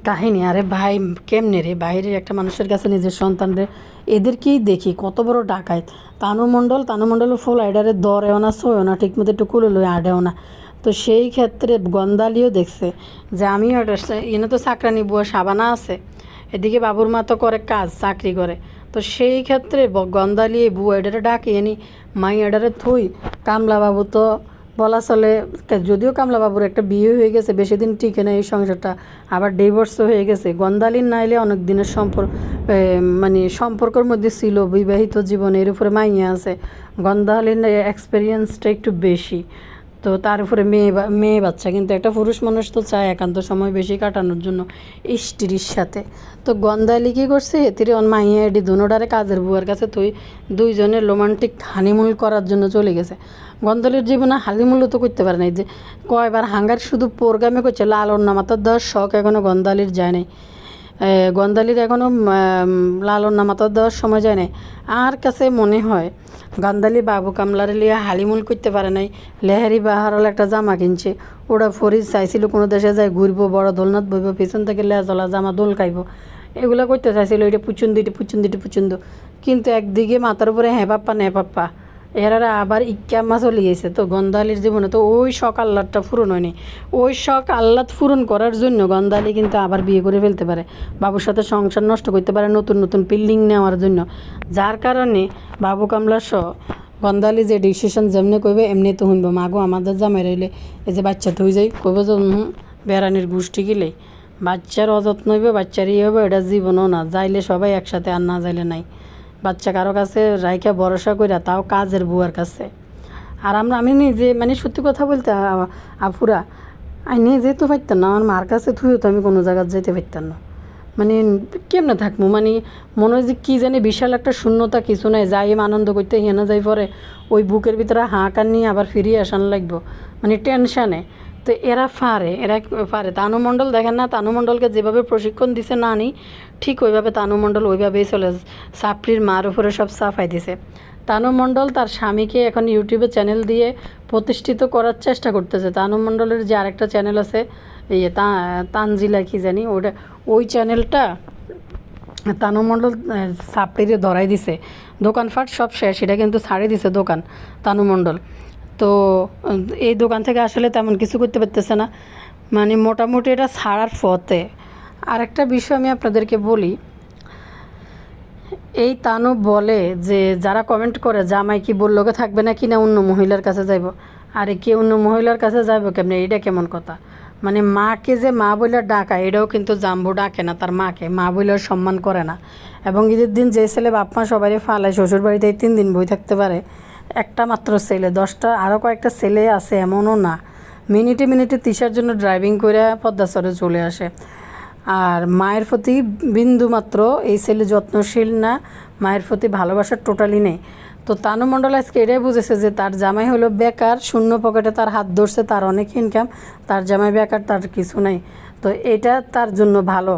কাহিনী। আরে ভাই কেমনে রে বাইরের একটা মানুষের কাছে নিজের সন্তানরে, এদেরকেই দেখি কত বড় ডাকাইত। তানু মণ্ডল ফুল আইডারে দরেও না, সইও না, ঠিক মতো একটু কুলে লই আডেও না। তো সেই ক্ষেত্রে গন্ধালিও দেখছে যে আমিও এনে তো চাকরানি বুয়া সাবানা আছে, এদিকে বাবুর মা তো করে কাজ, চাকরি করে। তো সেই ক্ষেত্রে গন্ধালি এই বুয়া এডারে ডাকি এনি মাই এডারে থুই। কামলা বাবু তো বলা চলে, যদিও কামলা বাবুর একটা বিয়ে হয়ে গেছে, বেশি দিন টিকে না এই সংসারটা, আবার ডিভোর্সও হয়ে গেছে। গন্ধালির নাইলে অনেক দিনের মানে সম্পর্কের মধ্যে ছিল, বিবাহিত জীবনে, এর উপরে মাইয়া আছে। গন্ধালির এক্সপিরিয়েন্সটা একটু বেশি। তো তো তার উপরে মেয়ে বাচ্চা, কিন্তু একটা পুরুষ মানুষ তো চায় একান্ত সময় বেশি কাটানোর জন্য স্ত্রীর সাথে। তো গন্ধালি কী করছে, এতিরে মাইয়া এডি দুনোডারে কাজের বুয়ার কাছে তুই দুইজনের রোমান্টিক হানিমুন করার জন্য চলে গেছে। গন্ধালির জীবনে হানিমুনও তো করতে পারে নাই, যে কয়বার হাঙ্গার শুধু প্রোগ্রামে করছে, লালন নামাতার দেওয়ার শখ এখনও গন্ধালির যায় নাই। গন্ধালির এখনও লালন নামাতার দেওয়ার সময় যায় নাই। আর কাছে মনে হয় গন্ধালি বাবু কামলারে লিয়া হালিমুল করতে পারে নাই। লেহারি বাহারল একটা জামা কিনছে, ওরা ফরিজ চাইছিল কোনো দেশে যায় ঘুরবো, বড় দোলনাথ বইব, পিছন থেকে লেজলা জামা দোল খাইব, এগুলো করতে চাইছিল। এটা পুচুন্দ, কিন্তু একদিকে মাথার উপরে হ্যাঁ পাপ্পা নে পাপ্পা, এরা আবার ইক্কামা চলে গেছে। তো গন্ধালির জীবনে তো ওই শখ আহ্লাদটা পূরণ হয়নি। ওই শখ আহ্লাদ পূরণ করার জন্য গন্ধালি কিন্তু আবার বিয়ে করে ফেলতে পারে, বাবুর সাথে সংসার নষ্ট করতে পারে নতুন নতুন বিল্ডিং নেওয়ার জন্য। যার কারণে বাবু কামলার গন্ধালি যে ডিসিশন যেমনি কইবে এমনি তো শুনবো। মাগো আমাদের জামাই রইলে এই যে বাচ্চা তুই যাই কইব যে বেড়ানির গোষ্ঠী গিলেই বাচ্চার অযত্ন হইবে, বাচ্চার ইয়ে হবে, এটা জীবনও না। যাইলে সবাই একসাথে, আর না যাইলে নাই। বাচ্চা কারো কাছে রাইখা ভরসা কইরা, তাও কাজের বুয়ার কাছে। আর আমি নিজে মানে সত্যি কথা বলতে আফুরা, আমি নিজে তো পারতাম না, আমার মার কাছে থুইও তো আমি কোনো জায়গায় যেতে পারতাম না। মানে কেমনে থাকবো, মানে মনে হয় যে কী জানি বিশাল একটা শূন্যতা, কিছু নাই, যাই আনন্দ করতে হেনা যাই পরে ওই বুকের ভিতরে হাঁকার নিয়ে আবার ফিরিয়ে আসান লাগবো, মানে টেনশানে। তো এরা পারে। তানু মণ্ডল দেখেন না, তানু মণ্ডলকে যেভাবে প্রশিক্ষণ দিছে নানি, ঠিক ওইভাবে তানু মণ্ডল ওইভাবেই চলে সাপড়ির মার উপরে সব সাফাই দিছে। তানু মণ্ডল তার স্বামীকে এখন ইউটিউবে চ্যানেল দিয়ে প্রতিষ্ঠিত করার চেষ্টা করতেছে। তানু মণ্ডলের যে আরেকটা চ্যানেল আছে, তানজিলা কি জানি, ওই চ্যানেলটা তানু মণ্ডল সাপড়িরে ধরাই দিছে, দোকানপাট সব শেষ, সেটা কিন্তু ছাড়ে দিছে দোকান তানু মণ্ডল। তো এই দোকান থেকে আসলে তেমন কিছু করতে পারতেছে না, মানে মোটামুটি এটা ছাড়ার পথে। আরেকটা বিষয় আমি আপনাদেরকে বলি, এই তানু বলে যে যারা কমেন্ট করে জামাই কি বললোকে থাকবে না কি না, অন্য মহিলার কাছে যাইব। আরে কি অন্য মহিলার কাছে যাইব কেমনে, এটা কেমন কথা? মানে মাকে যে মা বলে ডাকা, এটাও কিন্তু জাম্বু ডাকে না তার মাকে, মা বলে সম্মান করে না। এবং ঈদের দিন যে ছেলে বাপ মা সবাই ফালায় শ্বশুর বাড়িতে 3 দিন বই থাকতে পারে, একটা মাত্র ছেলে, 10টা আরও কয়েকটা ছেলে আছে এমনও না, মিনিটে মিনিটে তিসার জন্য ড্রাইভিং করে পদ্মাচরে চলে আসে। আর মায়ের প্রতি বিন্দু মাত্র এই ছেলে যত্নশীল না, মায়ের প্রতি ভালোবাসার টোটালি নেই। তো তানু মণ্ডল আজকে এটাই বুঝেছে যে তার জামাই হলো বেকার, শূন্য পকেটে তার হাত ধরছে, তার অনেক ইনকাম, তার জামাই বেকার, তার কিছু নাই। তো এটা তার জন্য ভালো,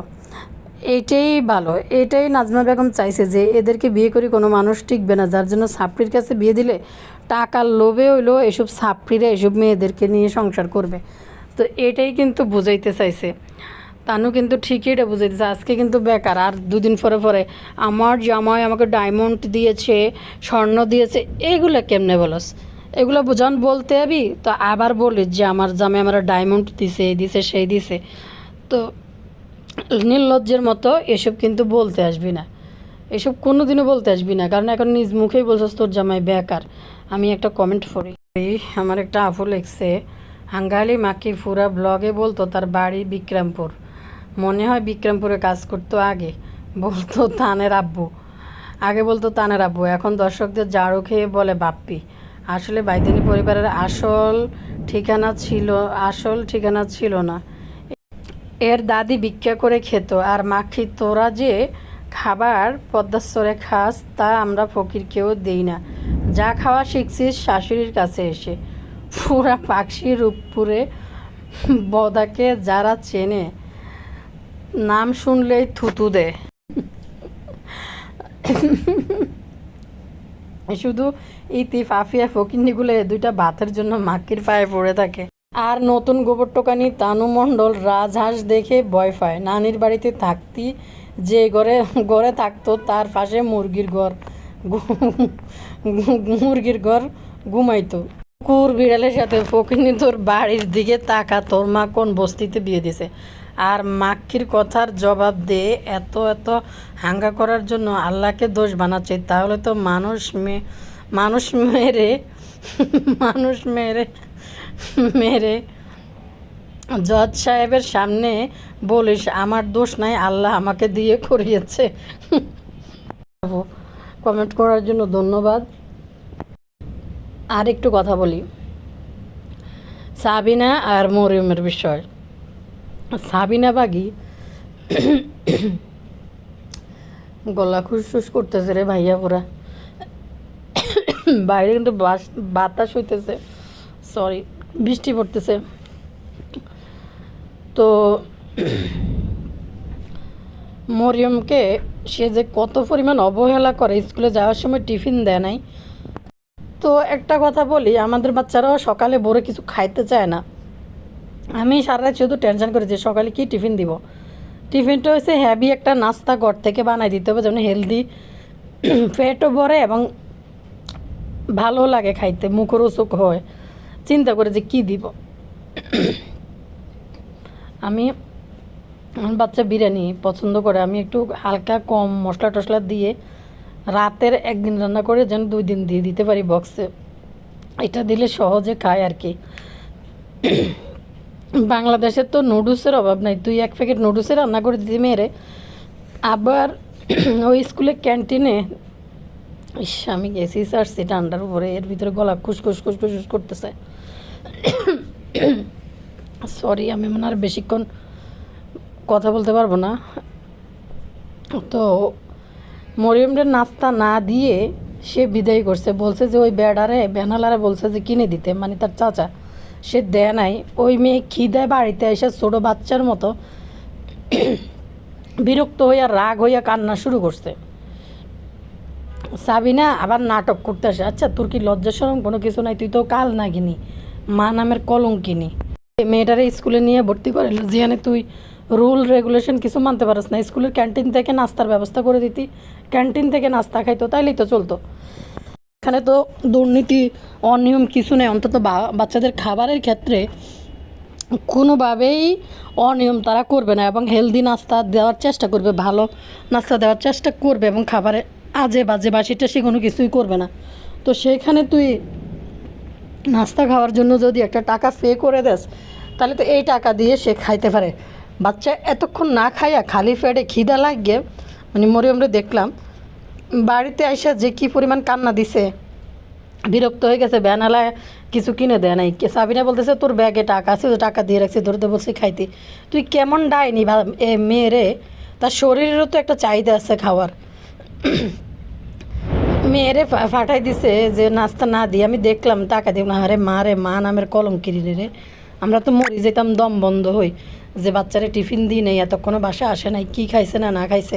এইটাই ভালো। এটাই নাজমা বেগম চাইছে যে এদেরকে বিয়ে করে কোনো মানুষ টিকবে না, যার জন্য সাপড়ির কাছে বিয়ে দিলে টাকার লোভে হইলো এসব সাপড়িরা এসব মেয়েদেরকে নিয়ে সংসার করবে। তো এটাই কিন্তু বুঝাইতে চাইছে তানু, কিন্তু ঠিকই এটা বুঝাইতেছে। আজকে কিন্তু বেকার, আর 2 দিন পরে পরে আমার জামাই আমাকে ডায়মন্ড দিয়েছে, স্বর্ণ দিয়েছে, এগুলো কেমনে বলস? এগুলো বুঝান বলতে যাবি তো আবার বলিস যে আমার জামাই আমার ডায়মন্ড দিছে, এই দিছে, সেই দিছে। তো নির্লজ্জের মতো এসব কিন্তু বলতে আসবি না, এসব কোনো দিনও বলতে আসবি না, কারণ এখন নিজ মুখেই বলছিস তোর জামাই বেকার। আমি একটা কমেন্ট পড়ি, আমার একটা আপু লিখছে, হাঙ্গালি মাকি পুরা ব্লগে বলতো তার বাড়ি বিক্রমপুর, মনে হয় বিক্রমপুরে কাজ করতো, আগে বলতো তানের আব্বু, এখন দর্শকদের জাড়ো খেয়ে বলে বাপ্পি। আসলে বাইদিনী পরিবারের আসল ঠিকানা ছিল না, এর দাদি ভিক্ষা করে খেত। আর মাখি তোরা যে খাবার পদ্মাচরে খাস তা আমরা ফকির কেউ দেই না, যা খাওয়া শিখছিস শাশুড়ির কাছে এসে। পুরা পাকশি রূপপুরে বদাকে যারা চেনে নাম শুনলেই থুতু দেয়। শুধু ইতি ফাফিয়া ফকিন্নিগুলো 2টা ভাতের জন্য মাকির পায়ে পড়ে থাকে। আর নতুন গোবর টোকানি তানু মণ্ডল রাজহাঁস দেখে ভয় পায়, নানির বাড়িতে থাকতি যে ঘরে থাকতো তার পাশে মুরগির ঘর ঘুমাইতো। কুকুর বিড়ালের সাথে ফকিন্নি তোর বাড়ির দিকে তাকা, তোর মা কোন বস্তিতে বিয়ে দিছে? আর মাক্কির কথার জবাব দে, এত হাঙ্গা করার জন্য আল্লাহকে দোষ বানাচ্ছে, তাহলে তো মানুষ মেরে জজ সাহেবের সামনে বলিস আমার দোষ নাই, আল্লাহ আমাকে দিয়ে করিয়েছে। কমেন্ট করার জন্য ধন্যবাদ। আর একটু কথা বলি, সাবিনা আর মরিয়মের বিষয়। সাবিনা বাগি গলা খুশখুশ করতেছে রে ভাইয়া পুরা। বাইরে কিন্তু বাতাস হইতেছে, সরি, বৃষ্টি পড়তেছে। তো মরিয়মকে সে যে কত পরিমাণ অবহেলা করে, স্কুলে যাওয়ার সময় টিফিন দেয় নাই। তো একটা কথা বলি, আমাদের বাচ্চারাও সকালে ভোরে কিছু খাইতে চায় না। আমি সারা রাত শুধু টেনশন করি যে সকালে কি টিফিন দিব। টিফিনটা হচ্ছে হ্যাভি একটা নাস্তা ঘর থেকে বানাই দিতে হবে, যেমন হেলদি, পেটও ভরে এবং ভালো লাগে খাইতে, মুখরোচক হয়। চিন্তা করে যে কি দিব। আমি, আমার বাচ্চা বিরিয়ানি পছন্দ করে, আমি একটু হালকা কম মশলা টশলা দিয়ে রাতের একদিন রান্না করে যেন 2 দিন দিয়ে দিতে পারি বক্সে। এটা দিলে সহজে খায় আর কি। বাংলাদেশের তো নুডলসের অভাব নাই, তুই 1 প্যাকেট নুডলসে রান্না করে দিতে মেরে। আবার ওই স্কুলে ক্যান্টিনে, ইস, আমি গেছি সারছি ঠান্ডার উপরে, এর ভিতরে গলা খুসখুস খুসখুস করতেছে। সরি, আমি মনে আর বেশিক্ষণ কথা বলতে পারবো না। তো মরিয়মদের নাস্তা না দিয়ে সে বিদায় করছে, বলছে যে ওই বেনালারে বলছে যে কিনে দিতে, মানে তার চাচা, সে দেয় নাই। ওই মেয়ে খিদায় বাড়িতে এসে ছোটো বাচ্চার মতো বিরক্ত হইয়া রাগ হইয়া কান্না শুরু করছে। সাবিনা আবার নাটক করতে আসে। আচ্ছা, তোর কি লজ্জা শরম কোনো কিছু নাই? তুই তো কাল না কিনি, মা নামের কলঙ্কিনী। মেয়েটারে স্কুলে নিয়ে ভর্তি করে যেখানে তুই রুল রেগুলেশন কিছু মানতে পারিস না। স্কুলের ক্যান্টিন থেকে নাস্তার ব্যবস্থা করে দিতি, ক্যান্টিন থেকে নাস্তা খাইতো, তাইলেই তো চলতো। এখানে তো দুর্নীতি, অনিয়ম কিছু নেই। অন্তত বাচ্চাদের খাবারের ক্ষেত্রে কোনোভাবেই অনিয়ম তারা করবে না এবং হেলদি নাস্তা দেওয়ার চেষ্টা করবে, ভালো নাস্তা দেওয়ার চেষ্টা করবে এবং খাবারে আজে বাজে বাসিটা সে কোনো কিছুই করবে না। তো সেইখানে তুই নাস্তা খাওয়ার জন্য যদি একটা টাকা পে করে দেস, তাহলে তো এই টাকা দিয়ে সে খাইতে পারে। বাচ্চা এতক্ষণ না খাইয়া খালি পেটে খিদা লাগিয়ে, মানে মরিয়মরে দেখলাম বাড়িতে আইসা যে কি পরিমাণ কান্না দিছে, বিরক্ত হয়ে গেছে। বেনালায় কিছু কিনে দেয় নাই। সাবিনা বলতেছে তোর ব্যাগে টাকা আছে, টাকা দিয়ে রাখছি, ধরতে বলছি খাইতে। তুই কেমন ডাইনি এ মেয়েরে, তার শরীরেরও তো একটা চাহিদা আছে খাওয়ার। মেয়েরে ফাটাই দিছে যে নাস্তা না দিয়ে। আমি দেখলাম, টাকা দিব না। আরে মা রে, মা নামের কলঙ্কিনী রে, আমরা তো মরি যেতাম দম বন্ধ হই যে বাচ্চারে টিফিন দিই নেই, এতক্ষণও বাসা আসে নাই, কি খাইছে না না খাইছে।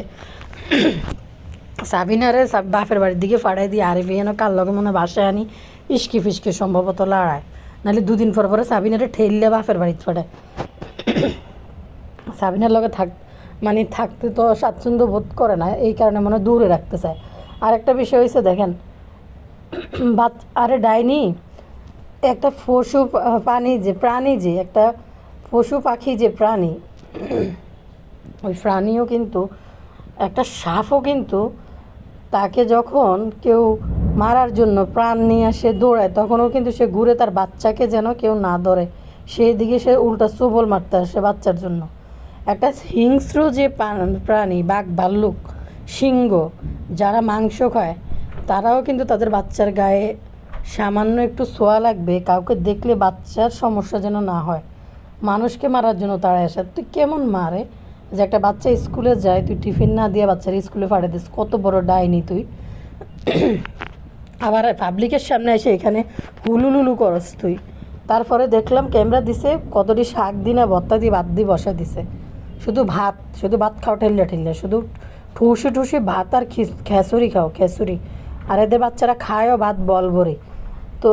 সাবিনারে বাপের বাড়ির দিকে ফাড়াই দিয়ে আরে যেন কার লগে মনে বাসায় আনি ইস্কি ফিসকি সম্ভবত লড়ায়, নাহলে 2 দিন পর পরে সাবিনারে ঠেললে বাপের বাড়িতে ফাড়ায়। সাবিনার লগে থাকতে তো স্বাচ্ছন্দ্য বোধ করে না, এই কারণে মনে দূরে রাখতে চায়। আর একটা বিষয় হয়েছে দেখেন, আরে ডাইনি, একটা পশু প্রাণী যে একটা পশু পাখি যে প্রাণী, ওই প্রাণীও কিন্তু, একটা সাপও কিন্তু তাকে যখন কেউ মারার জন্য প্রাণ নিয়ে সে দৌড়ায়, তখনও কিন্তু সে ঘুরে তার বাচ্চাকে যেন কেউ না ধরে সেই দিকে সে উল্টা সবল মারতে আসে বাচ্চার জন্য। একটা হিংস্র যে প্রাণী, বাঘ ভাল্লুক সিংহ, যারা মাংস খায়, তারাও কিন্তু তাদের বাচ্চার গায়ে সামান্য একটু ছোঁয়া লাগবে, কাউকে দেখলে বাচ্চার সমস্যা যেন না হয়, মানুষকে মারার জন্য তারা আসে। তুই কেমন মারে যে একটা বাচ্চা স্কুলে যায়, তুই টিফিন না দিয়ে বাচ্চার স্কুলে পাঠিয়ে দিস, কত বড় ডাইনি তুই। আবার পাবলিকের সামনে এসে এখানে হুলুলুলু করস তুই। তারপরে দেখলাম ক্যামেরা দিছে, কতটি শাক দিনে ভর্তা দিয়ে ভাত দিয়ে বসা দিছে, শুধু ভাত খাও ঠেললে, শুধু ঠুসি ভাত আর খেসুরি খাও, খেসুরি। আর এদের বাচ্চারা খায়ও ভাত বল ভরে, তো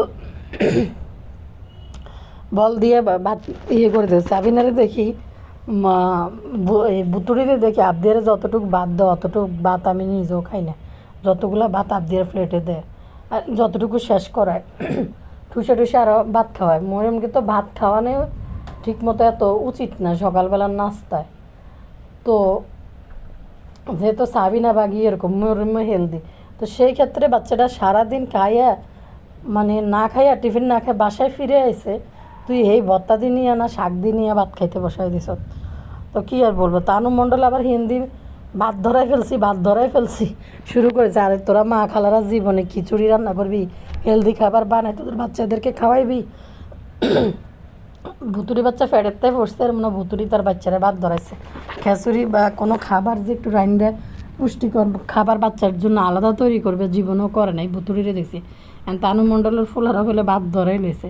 বল দিয়ে ভাত করে দিয়েছে। সাবিনারে দেখি, বুতুড়িতে দেখি আবদিয়ারে যতটুকু ভাত দেয় অতটুকু ভাত আমি নিজেও খাই না, যতগুলো ভাত আবদিয়ার প্লেটে দেয় আর যতটুকু শেষ করায় ঠুসে আরও ভাত খাওয়ায়। মরিয়মকে তো ভাত খাওয়ানো ঠিক মতো এত উচিত না সকালবেলার নাস্তায়। তো যেহেতু সাবিনা বাগি এরকম মরিয়ম হেলদি, তো সেই ক্ষেত্রে বাচ্চাটা সারাদিন খাইয়া, মানে না খাইয়া টিফিন না খাই বাসায় ফিরে আসে, তুই এই ভর্তা দিয়ে নিয়ে না শাক দিয়ে নিয়ে ভাত খাইতে বসাই দিস। তো কী আর বলবো, তানু মণ্ডল আবার হিন্দি ভাত ধরাই ফেলছি শুরু করেছে। আরে তোরা মা খালারা জীবনে খিচুড়ি রান্না করবি, হেলদি খাবার বানাই তোদের বাচ্চাদেরকে খাওয়াইবি, ভুতুরি বাচ্চা ফেরততে পড়ছে আর মনে হয় ভুতুরি তার বাচ্চারা বাদ ধরাইছে। খেচুড়ি বা কোনো খাবার যে একটু রাইন্দা পুষ্টিকর খাবার বাচ্চার জন্য আলাদা তৈরি করবে জীবনও করে নাই, ভুতুরিরে দেখছি। তানু মণ্ডলের ফুলারা হলে বাদ ধরাই লইছে।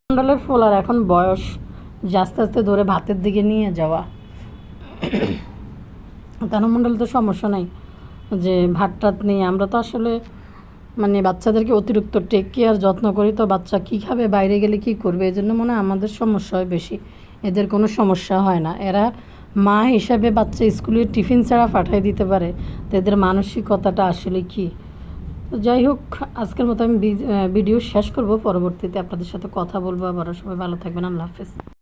মণ্ডলের ফুলার এখন বয়স যে আস্তে আস্তে ধরে ভাতের দিকে নিয়ে যাওয়া। তানু মণ্ডল তো সমস্যা নাই যে ভাত টাত নিয়ে, আমরা তো আসলে মানে বাচ্চাদেরকে অতিরিক্ত টেক কেয়ার যত্ন করি, তো বাচ্চা কী খাবে বাইরে গেলে কী করবে, এই জন্য মনে হয় আমাদের সমস্যা হয় বেশি, এদের কোনো সমস্যা হয় না। এরা মা হিসাবে বাচ্চা স্কুলে টিফিন ছাড়া পাঠিয়ে দিতে পারে, তো এদের মানসিকতাটা আসলে কী। তো যাই হোক, আজকের মতো আমি ভিডিও শেষ করব, পরবর্তীতে আপনাদের সাথে কথা বলবো আবার। সবাই ভালো থাকবেন, আল্লাহ হাফেজ।